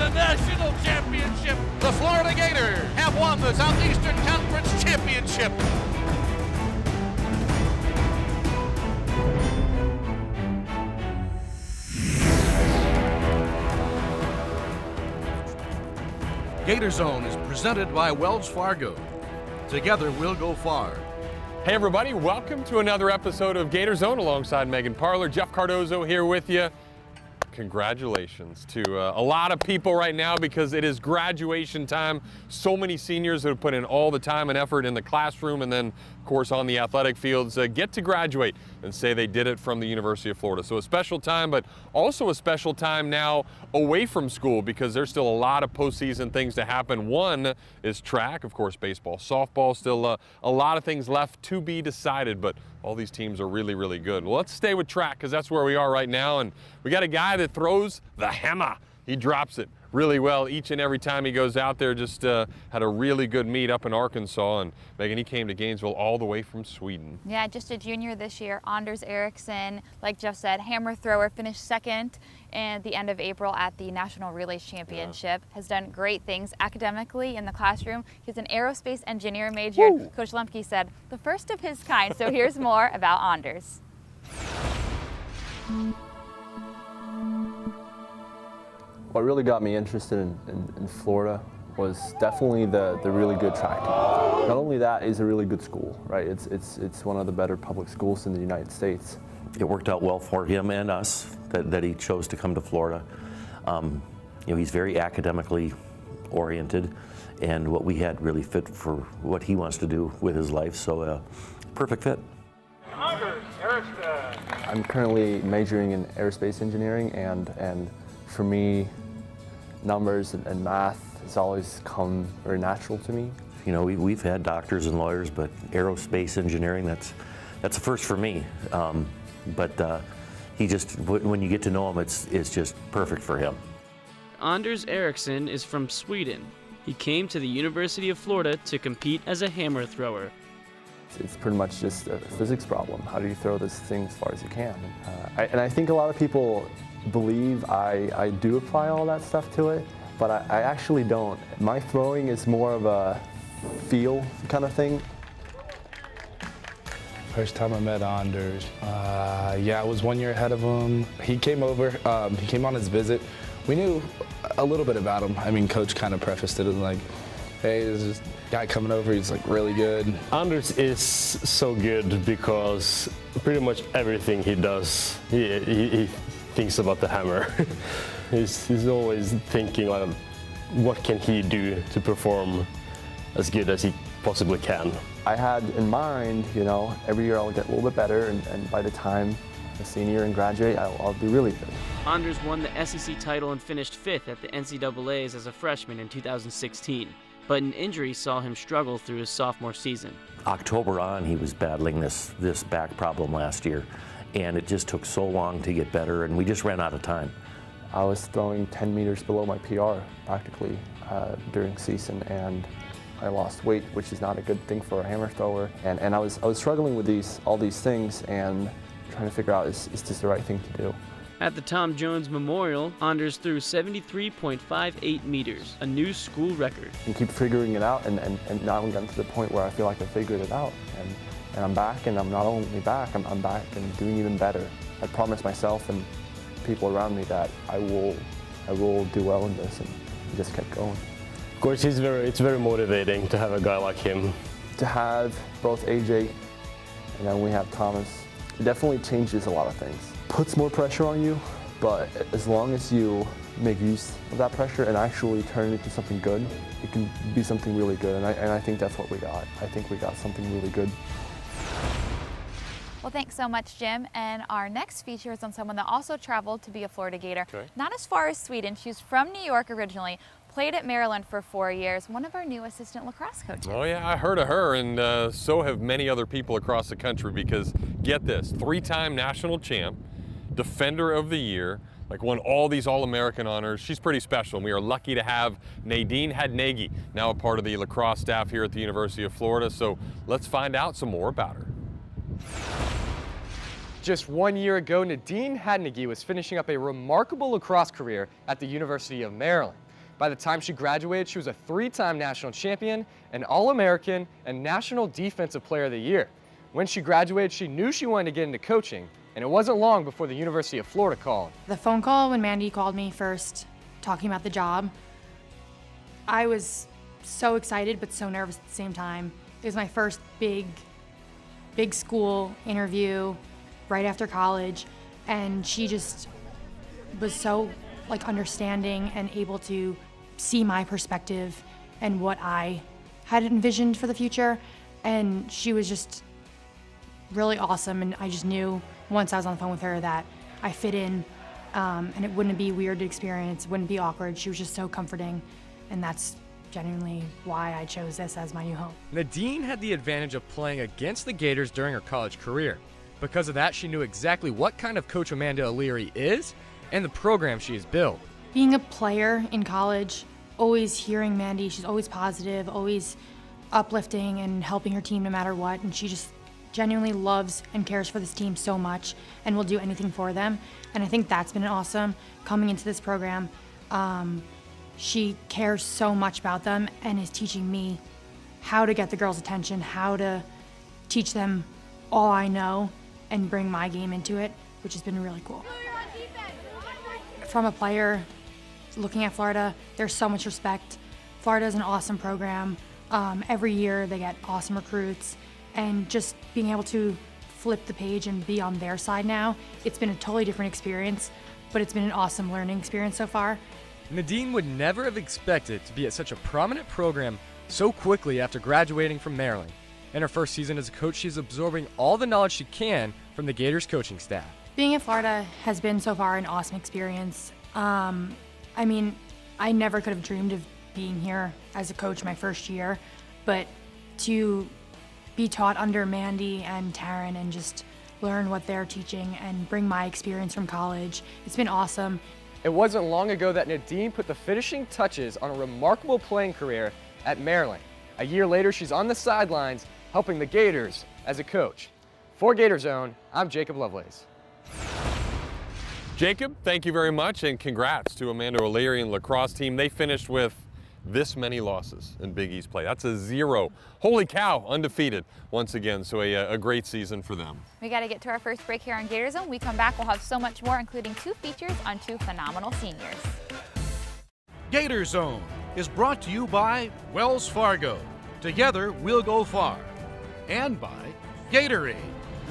the national championship. The Florida Gators have won the Southeastern Conference Championship. GatorZone is presented by Wells Fargo. Together we'll go far. Hey everybody, welcome to another episode of GatorZone alongside Megan Parler. Jeff Cardozo here with you. Congratulations to a lot of people right now because it is graduation time. So many seniors that have put in all the time and effort in the classroom and then, of course, on the athletic fields get to graduate and say they did it from the University of Florida. So a special time, but also a special time now away from school because there's still a lot of postseason things to happen. One is track, of course, baseball, softball, still a lot of things left to be decided, but all these teams are really, really good. Well, let's stay with track because that's where we are right now, and we got a guy that throws the hammer. He drops it really well each and every time he goes out there. Just had a really good meet up in Arkansas, and Megan, he came to Gainesville all the way from Sweden. Yeah, just a junior this year. Anders Eriksson, like Jeff said, hammer thrower, finished second at the end of April at the National Relays Championship. Has done great things academically in the classroom. He's an aerospace engineer major. Woo. Coach Lemke said the first of his kind. So here's more about Anders. What really got me interested in Florida was definitely the really good track. Not only that, it's a really good school, right? It's one of the better public schools in the United States. It worked out well for him and us that he chose to come to Florida. You know, he's very academically oriented, and what we had really fit for what he wants to do with his life. So, perfect fit. I'm currently majoring in aerospace engineering, and for me, numbers and math has always come very natural to me. You know, we've had doctors and lawyers, but aerospace engineering, that's a first for me. But he just, when you get to know him, it's just perfect for him. Anders Eriksson is from Sweden. He came to the University of Florida to compete as a hammer thrower. It's pretty much just a physics problem. How do you throw this thing as far as you can? And I think a lot of people believe I do apply all that stuff to it, but I actually don't. My throwing is more of a feel kind of thing. First time I met Anders, yeah, I was 1 year ahead of him. He came over, he came on his visit. We knew a little bit about him. I mean, Coach kind of prefaced it as like, hey, there's this guy coming over, he's like really good. Anders is so good because pretty much everything he does, he thinks about the hammer. he's always thinking like, what can he do to perform as good as he possibly can. I had in mind, you know, every year I'll get a little bit better, and by the time I'm a senior and graduate, I'll be really good. Anders won the SEC title and finished 5th at the NCAAs as a freshman in 2016, but an injury saw him struggle through his sophomore season. October on, he was battling this back problem last year, and it just took so long to get better, and we just ran out of time. I was throwing 10 meters below my PR practically during season, and I lost weight, which is not a good thing for a hammer thrower. And I was struggling with all these things and trying to figure out, is this the right thing to do? At the Tom Jones Memorial, Anders threw 73.58 meters, a new school record. And keep figuring it out, and now I'm getting to the point where I feel like I figured it out. And I'm back, and I'm not only back, I'm back and doing even better. I promised myself and people around me that I will do well in this, and I just kept going. Of course, it's very motivating to have a guy like him. To have both AJ and then we have Thomas, it definitely changes a lot of things. Puts more pressure on you, but as long as you make use of that pressure and actually turn it into something good, it can be something really good, and I think that's what we got. I think we got something really good. Well, thanks so much, Jim. And our next feature is on someone that also traveled to be a Florida Gator. Okay. Not as far as Sweden. She's from New York originally, played at Maryland for 4 years, one of our new assistant lacrosse coaches. Oh yeah, I heard of her, and so have many other people across the country because, get this, 3-time national champ, defender of the year, like won all these All-American honors. She's pretty special, and we are lucky to have Nadine Hadnagi, now a part of the lacrosse staff here at the University of Florida. So let's find out some more about her. Just 1 year ago, Nadine Hadnagi was finishing up a remarkable lacrosse career at the University of Maryland. By the time she graduated, she was a 3-time national champion, an All-American, and National Defensive Player of the Year. When she graduated, she knew she wanted to get into coaching, and it wasn't long before the University of Florida called. The phone call when Mandy called me first, talking about the job, I was so excited but so nervous at the same time. It was my first big school interview right after college, and she just was so understanding and able to see my perspective and what I had envisioned for the future, and she was just really awesome, and I just knew once I was on the phone with her that I fit in, and it wouldn't be a weird experience, it wouldn't be awkward. She was just so comforting, and that's genuinely why I chose this as my new home. Nadine had the advantage of playing against the Gators during her college career. Because of that, she knew exactly what kind of coach Amanda O'Leary is and the program she has built. Being a player in college, always hearing Mandy, she's always positive, always uplifting and helping her team no matter what, and she just genuinely loves and cares for this team so much and will do anything for them. And I think that's been awesome coming into this program. She cares so much about them and is teaching me how to get the girls' attention, how to teach them all I know and bring my game into it, which has been really cool. From a player looking at Florida, there's so much respect. Florida is an awesome program. Every year they get awesome recruits, and just being able to flip the page and be on their side now, it's been a totally different experience, but it's been an awesome learning experience so far. Nadine would never have expected to be at such a prominent program so quickly after graduating from Maryland. In her first season as a coach, she's absorbing all the knowledge she can from the Gators coaching staff. Being at Florida has been so far an awesome experience. I mean, I never could have dreamed of being here as a coach my first year, but to be taught under Mandy and Taryn and just learn what they're teaching and bring my experience from college, it's been awesome. It wasn't long ago that Nadine put the finishing touches on a remarkable playing career at Maryland. A year later, she's on the sidelines helping the Gators as a coach. For GatorZone, I'm Jacob Lovelace. Jacob, thank you very much, and congrats to Amanda O'Leary and lacrosse team. They finished with this many losses in Big East play. That's a 0. Holy cow, undefeated once again, so a great season for them. We got to get to our first break here on GatorZone. When we come back, we'll have so much more, including 2 features on 2 phenomenal seniors. GatorZone is brought to you by Wells Fargo. Together, we'll go far. And by Gatorade.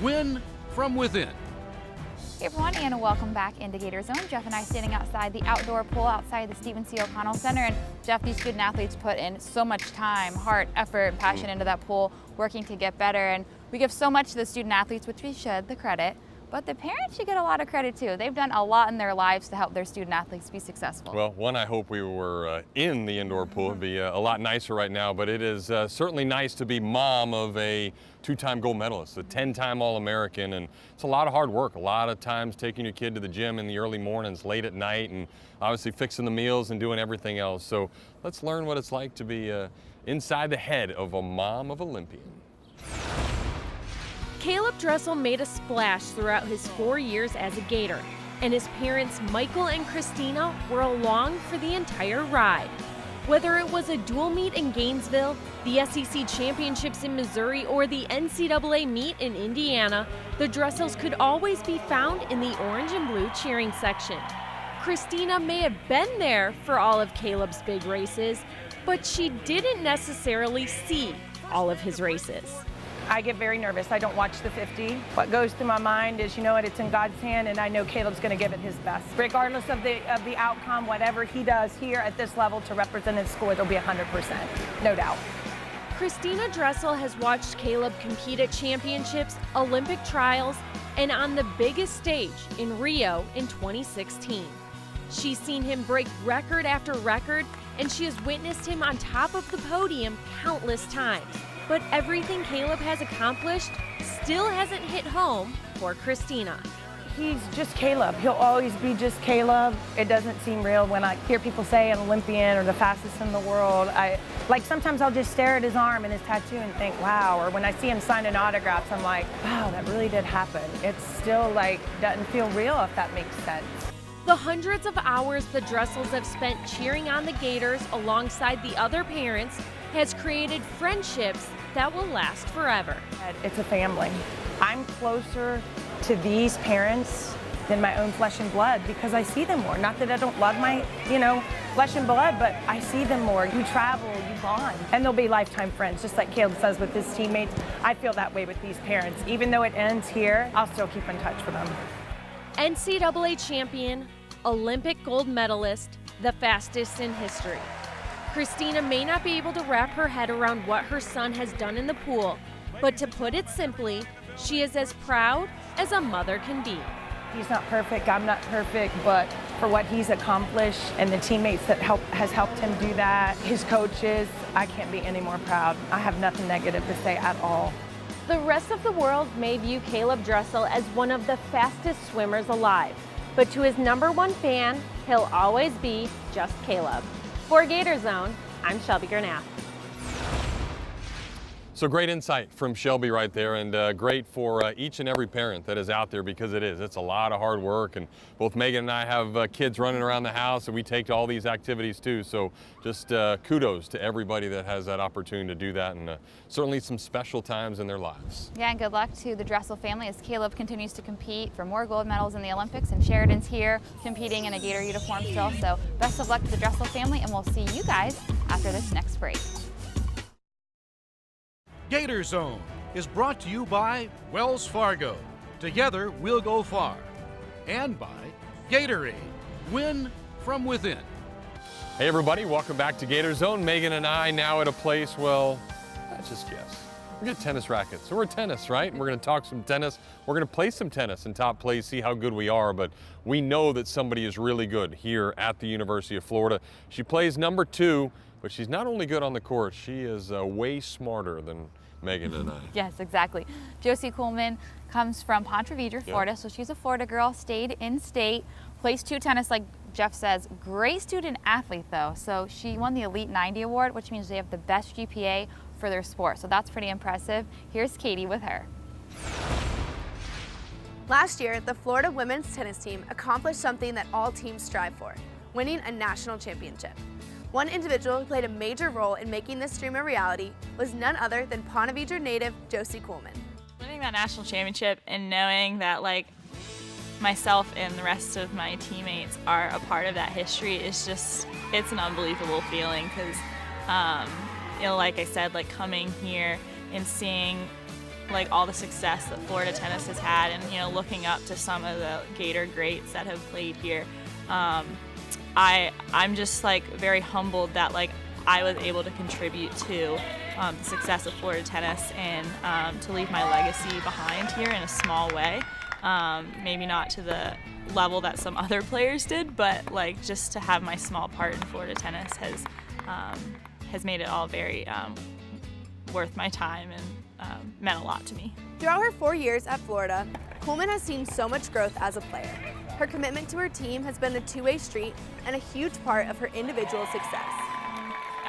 Win from within. Hey everyone, and welcome back into GatorZone. Jeff and I standing outside the outdoor pool outside the Stephen C. O'Connell Center. And Jeff, these student athletes put in so much time, heart, effort, and passion into that pool, working to get better. And we give so much to the student athletes, which we should, the credit. But the parents should get a lot of credit too. They've done a lot in their lives to help their student athletes be successful. Well, one, I hope we were in the indoor pool. It'd be a lot nicer right now, but it is certainly nice to be mom of a 2-time gold medalist, a 10-time All-American, and it's a lot of hard work. A lot of times taking your kid to the gym in the early mornings, late at night, and obviously fixing the meals and doing everything else. So let's learn what it's like to be inside the head of a mom of Olympian. Caleb Dressel made a splash throughout his 4 years as a Gator, and his parents Michael and Christina were along for the entire ride. Whether it was a dual meet in Gainesville, the SEC championships in Missouri, or the NCAA meet in Indiana, the Dressels could always be found in the orange and blue cheering section. Christina may have been there for all of Caleb's big races, but she didn't necessarily see all of his races. I get very nervous. I don't watch the 50. What goes through my mind is, you know what, it's in God's hand, and I know Caleb's going to give it his best. Regardless of the outcome, whatever he does here at this level to represent his school, it'll be 100%, no doubt. Christina Dressel has watched Caleb compete at championships, Olympic trials, and on the biggest stage in Rio in 2016. She's seen him break record after record, and she has witnessed him on top of the podium countless times. But everything Caleb has accomplished still hasn't hit home for Christina. He's just Caleb. He'll always be just Caleb. It doesn't seem real when I hear people say an Olympian or the fastest in the world. Sometimes I'll just stare at his arm and his tattoo and think, wow. Or when I see him signing autographs, I'm like, wow, that really did happen. It's still doesn't feel real, if that makes sense. The hundreds of hours the Dressels have spent cheering on the Gators alongside the other parents has created friendships that will last forever. It's a family. I'm closer to these parents than my own flesh and blood because I see them more. Not that I don't love my, flesh and blood, but I see them more. You travel, you bond. And they'll be lifetime friends, just like Caleb says with his teammates. I feel that way with these parents. Even though it ends here, I'll still keep in touch with them. NCAA champion, Olympic gold medalist, the fastest in history. Christina may not be able to wrap her head around what her son has done in the pool, but to put it simply, she is as proud as a mother can be. He's not perfect, I'm not perfect, but for what he's accomplished and the teammates that has helped him do that, his coaches, I can't be any more proud. I have nothing negative to say at all. The rest of the world may view Caleb Dressel as one of the fastest swimmers alive, but to his #1 fan, he'll always be just Caleb. For GatorZone, I'm Shelby Gurnath. So great insight from Shelby right there, and great for each and every parent that is out there, because it's a lot of hard work, and both Megan and I have kids running around the house, and we take to all these activities too. So just kudos to everybody that has that opportunity to do that, and certainly some special times in their lives. Yeah, and good luck to the Dressel family as Caleb continues to compete for more gold medals in the Olympics, and Sheridan's here competing in a Gator uniform still. So best of luck to the Dressel family, and we'll see you guys after this next break. GatorZone is brought to you by Wells Fargo. Together we'll go far. And by Gatorade. Win from within. Hey everybody, welcome back to GatorZone. Megan and I now at a place, well, let's just guess. We got tennis rackets, so we're tennis, right? And we're gonna talk some tennis. We're gonna play some tennis in top plays, see how good we are, but we know that somebody is really good here at the University of Florida. She plays #2, but she's not only good on the court, she is way smarter than Megan and I. Yes, exactly. Josie Kuhlman comes from Ponte Vedra, Florida, so she's a Florida girl, stayed in state, plays 2 tennis like Jeff says. Great student athlete though, so she won the Elite 90 award, which means they have the best GPA for their sport, so that's pretty impressive. Here's Katie with her. Last year, the Florida women's tennis team accomplished something that all teams strive for, winning a national championship. One individual who played a major role in making this dream a reality was none other than Ponte Vedra native Josie Kuhlman. Winning that national championship and knowing that myself and the rest of my teammates are a part of that history is just, it's an unbelievable feeling because, like I said, coming here and seeing all the success that Florida tennis has had and, looking up to some of the Gator greats that have played here. I'm just very humbled that I was able to contribute to the success of Florida tennis and to leave my legacy behind here in a small way. Maybe not to the level that some other players did, but just to have my small part in Florida tennis has made it all very worth my time and meant a lot to me. Throughout her 4 years at Florida, Kuhlman has seen so much growth as a player. Her commitment to her team has been a two-way street and a huge part of her individual success.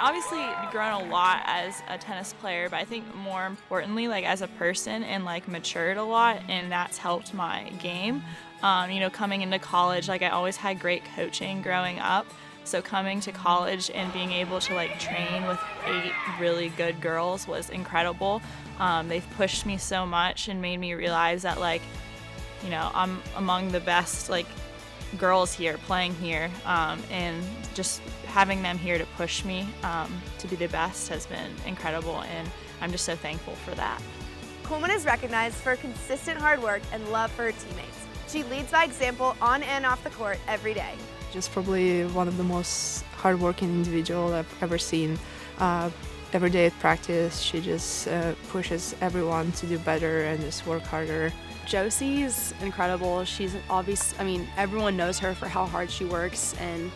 Obviously grown a lot as a tennis player, but I think more importantly as a person and matured a lot, and that's helped my game. Coming into college, I always had great coaching growing up, so coming to college and being able to train with 8 really good girls was incredible. They've pushed me so much and made me realize that I'm among the best girls here playing here, and just having them here to push me to be the best has been incredible, and I'm just so thankful for that. Kuhlman is recognized for consistent hard work and love for her teammates. She leads by example on and off the court every day. Just probably one of the most hardworking individuals I've ever seen. Every day at practice, she just pushes everyone to do better and just work harder. Josie is incredible. She's everyone knows her for how hard she works, and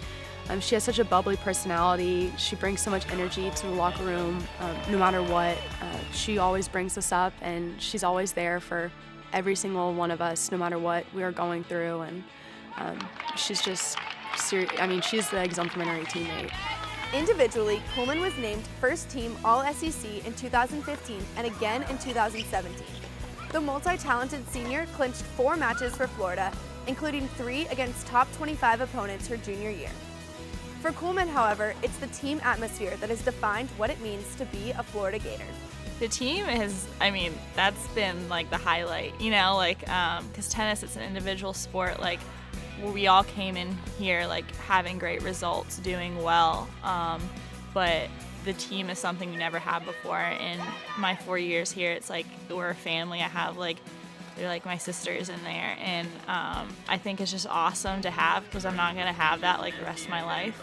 she has such a bubbly personality. She brings so much energy to the locker room, no matter what. She always brings us up, and she's always there for every single one of us, no matter what we are going through. And she's just, she's the exemplary teammate. Individually, Kuhlman was named first team All-SEC in 2015 and again in 2017. The multi-talented senior clinched 4 matches for Florida including 3 against top 25 opponents her junior year. For Kuhlman, however, it's the team atmosphere that has defined what it means to be a Florida Gator. The team has, that's been like the highlight, because tennis, it's an individual sport, we all came in here having great results, doing well, but the team is something you never had before. In my 4 years here, it's like we're a family. I have they're like my sisters in there, and I think it's just awesome to have, because I'm not gonna have that the rest of my life.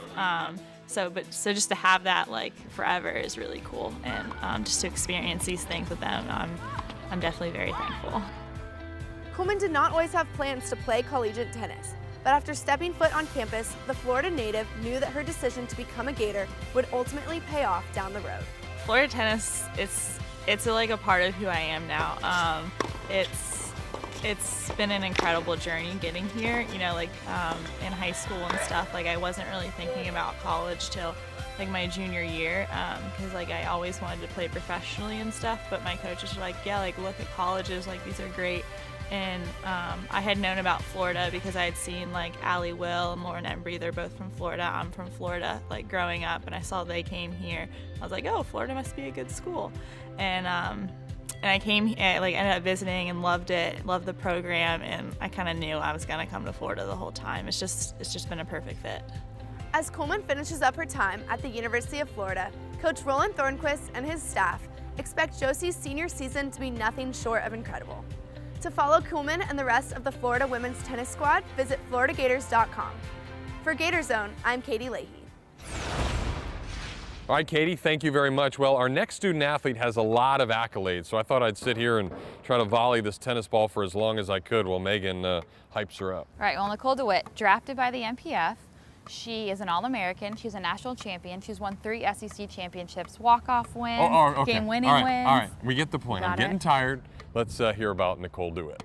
So just to have that forever is really cool, and just to experience these things with them, I'm definitely very thankful. Kuhlman did not always have plans to play collegiate tennis, but after stepping foot on campus, the Florida native knew that her decision to become a Gator would ultimately pay off down the road. Florida tennis, it's a part of who I am now. It's been an incredible journey getting here. In high school and stuff, I wasn't really thinking about college till my junior year, because I always wanted to play professionally and stuff. But my coaches were yeah, look at colleges, these are great. And I had known about Florida because I had seen Allie Will and Lauren Embry. They're both from Florida. I'm from Florida, growing up, and I saw they came here. I was oh, Florida must be a good school. And I came, ended up visiting and loved it, loved the program, and I kind of knew I was gonna come to Florida the whole time. It's just been a perfect fit. As Kuhlman finishes up her time at the University of Florida, Coach Roland Thornquist and his staff expect Josie's senior season to be nothing short of incredible. To follow Kuhlman and the rest of the Florida women's tennis squad, visit floridagators.com. For GatorZone, I'm Katie Leahy. All right, Katie, thank you very much. Well, our next student athlete has a lot of accolades, so I thought I'd sit here and try to volley this tennis ball for as long as I could while Megan hypes her up. All right, well, Nicole DeWitt, drafted by the MPF. She is an All-American. She's a national champion. She's won 3 SEC championships, walk-off wins, Okay. game-winning wins. All right, we get the point. I'm getting tired. Let's hear about Nicole DeWitt.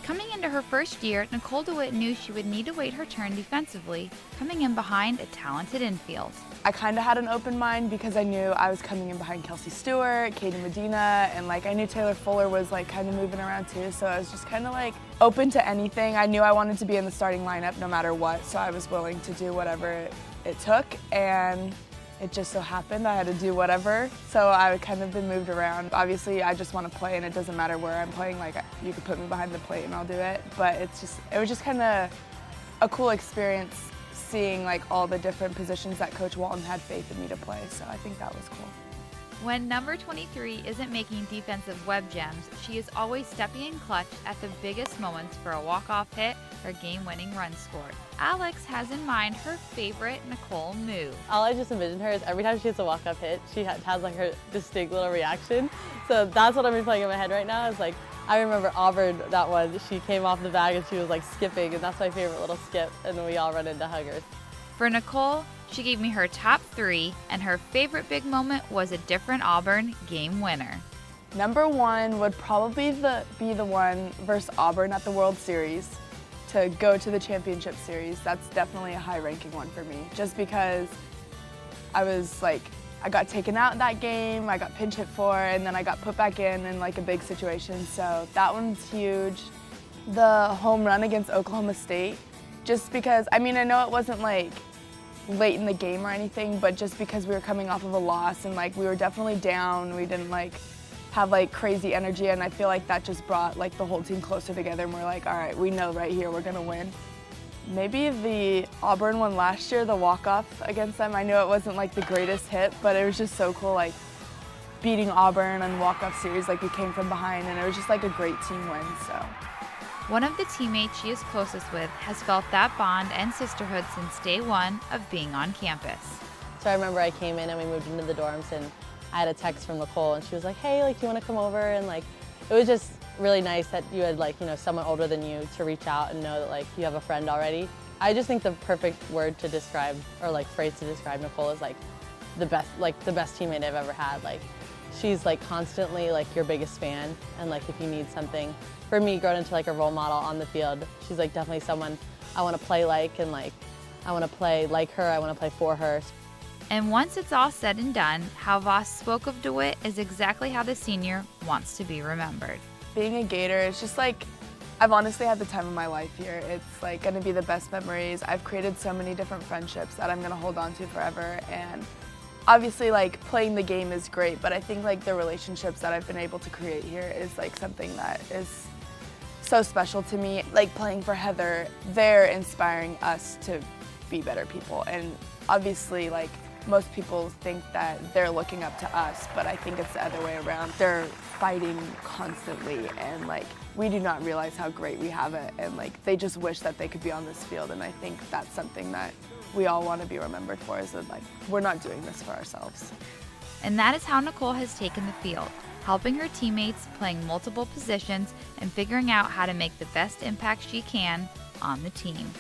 Coming into her first year, Nicole DeWitt knew she would need to wait her turn defensively, coming in behind a talented infield. I kind of had an open mind because I knew I was coming in behind Kelsey Stewart, Katie Medina, and I knew Taylor Fuller was kind of moving around too, so I was just kind of open to anything. I knew I wanted to be in the starting lineup no matter what, so I was willing to do whatever it took, and it just so happened I had to do whatever, so I kind of been moved around. Obviously, I just want to play, and it doesn't matter where I'm playing. You could put me behind the plate, and I'll do it. But it was just kind of a cool experience seeing all the different positions that Coach Walton had faith in me to play. So I think that was cool. When number 23 isn't making defensive web gems, she is always stepping in clutch at the biggest moments for a walk-off hit or game-winning run scored. Alex has in mind her favorite Nicole move. All I just envision her is every time she hits a walk-up hit, she has her distinct little reaction. So that's what I'm replaying in my head right now. Is I remember Auburn, that one, she came off the bag and she was skipping, and that's my favorite little skip, and we all run into huggers. For Nicole, she gave me her top 3, and her favorite big moment was a different Auburn game winner. Number 1 would probably be the one versus Auburn at the World Series to go to the championship series. That's definitely a high-ranking one for me, just because I was I got taken out in that game, I got pinch hit for, and then I got put back in a big situation, so that one's huge. The home run against Oklahoma State, just because, I know it wasn't late in the game or anything, but just because we were coming off of a loss and we were definitely down, we didn't have crazy energy, and I feel that just brought the whole team closer together, and we're all right, we know right here we're gonna win. Maybe the Auburn one last year, the walk-off against them. I know it wasn't the greatest hit, but it was just so cool, beating Auburn and walk-off series, we came from behind, and it was just a great team win, so. One of the teammates she is closest with has felt that bond and sisterhood since day one of being on campus. So I remember I came in and we moved into the dorms, and I had a text from Nicole, and she was hey, do you want to come over? And it was just really nice that you had someone older than you to reach out and know that you have a friend already. I just think the perfect word to describe, or phrase to describe Nicole is the best teammate I've ever had. She's constantly your biggest fan, and if you need something, for me, growing into a role model on the field, she's definitely someone I want to play and I want to play like her, I want to play for her. And once it's all said and done, how Voss spoke of DeWitt is exactly how the senior wants to be remembered. Being a Gator, it's just I've I've honestly had the time of my life here. It's like going to be the best memories. I've created so many different friendships that I'm going to hold on to forever. And obviously, like, playing the game is great, but I think like the relationships that I've been able to create here is like something that is so special to me. Like playing for Heather, they're inspiring us to be better people. And obviously, like, most people think that they're looking up to us, but I think it's the other way around. They're fighting constantly, and like, we do not realize how great we have it, and like, they just wish that they could be on this field, and I think that's something that we all want to be remembered for, is that like, we're not doing this for ourselves. And that is how Nicole has taken the field, helping her teammates, playing multiple positions, and figuring out how to make the best impact she can on the team.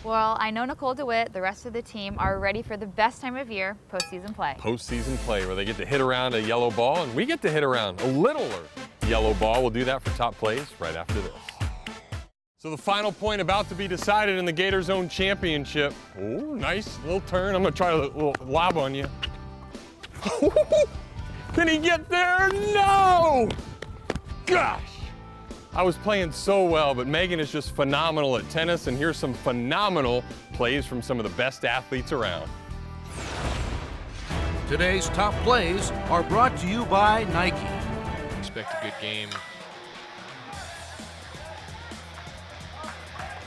Well, I know Nicole DeWitt, the rest of the team, are ready for the best time of year, postseason play. Postseason play, where they get to hit around a yellow ball, and we get to hit around a littler yellow ball. We'll do that for top plays right after this. So the final point about to be decided in the GatorZone Championship. Oh, nice little turn. I'm gonna try a little lob on you. Can he get there? No! Gosh! I was playing so well, but Megan is just phenomenal at tennis, and here's some phenomenal plays from some of the best athletes around. Today's top plays are brought to you by Nike. Expect a good game.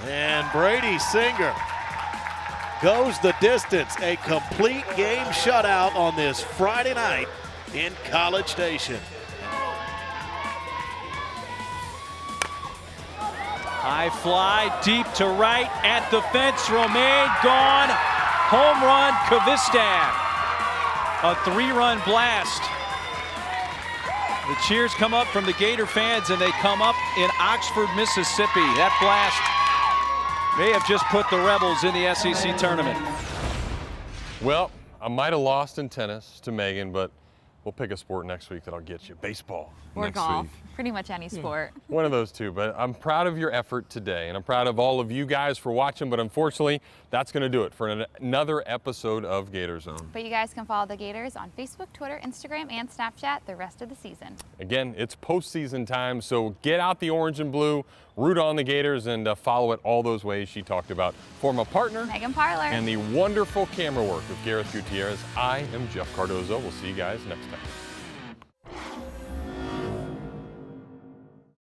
And Brady Singer goes the distance. A complete game shutout on this Friday night in College Station. High fly, deep to right, at the fence, Romain, gone. Home run, Kavistad. A 3-run blast. The cheers come up from the Gator fans, and they come up in Oxford, Mississippi. That blast may have just put the Rebels in the SEC tournament. Well, I might have lost in tennis to Megan, but we'll pick a sport next week that'll get you. Baseball Or next golf. week. Pretty much any sport. One of those two, but I'm proud of your effort today, and I'm proud of all of you guys for watching, but unfortunately, that's going to do it for another episode of GatorZone. But you guys can follow the Gators on Facebook, Twitter, Instagram, and Snapchat the rest of the season. Again, it's postseason time, so get out the orange and blue, root on the Gators, and follow it all those ways she talked about. For my partner, Megan Parler, and the wonderful camera work of Gareth Gutierrez, I am Jeff Cardozo. We'll see you guys next time.